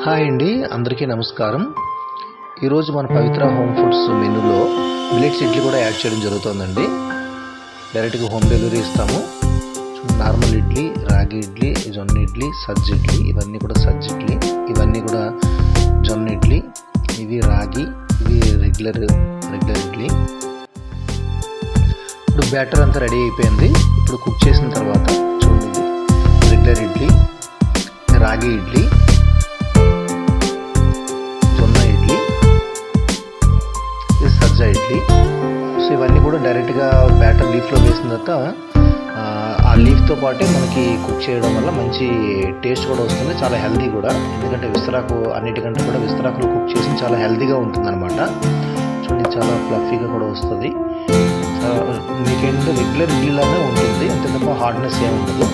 Hi అండి, అందరికీ నమస్కారం. ఈరోజు మన పవిత్ర హోమ్ ఫుడ్స్ మెనూలో మిల్లెట్స్ ఇడ్లీ కూడా యాడ్ చేయడం జరుగుతుందండి. డైరెక్ట్గా హోమ్ డెలివరీ ఇస్తాము. నార్మల్ ఇడ్లీ, రాగి ఇడ్లీ, జొన్న ఇడ్లీ, సజ్జ ఇడ్లీ, ఇవన్నీ కూడా సజ్జ ఇడ్లీ, ఇవన్నీ కూడా జొన్న ఇడ్లీ, ఇవి రాగి, ఇవి రెగ్యులర్ ఇడ్లీ. ఇప్పుడు బ్యాటర్ అంతా రెడీ అయిపోయింది. ఇప్పుడు కుక్ చేసిన తర్వాత చూడండి, రెగ్యులర్ ఇడ్లీ, రాగి ఇడ్లీ, సజ్జ ఇడ్లీ. సో ఇవన్నీ కూడా డైరెక్ట్గా బ్యాటర్ లీఫ్లో వేసిన తర్వాత ఆ లీఫ్తో పాటే మనకి కుక్ చేయడం వల్ల మంచి టేస్ట్ కూడా వస్తుంది, చాలా హెల్దీ కూడా. ఎందుకంటే విస్తరాకు అన్నిటికంటే కూడా విస్తరాకులు కుక్ చేసి చాలా హెల్దీగా ఉంటుందన్నమాట. చూడండి, చాలా ఫ్లఫీగా కూడా వస్తుంది. మీకేంటంటే రెగ్యులర్ ఇడ్లీలానే ఉంటుంది, అంతే తప్ప హార్డ్నెస్ ఏమి ఉండదు.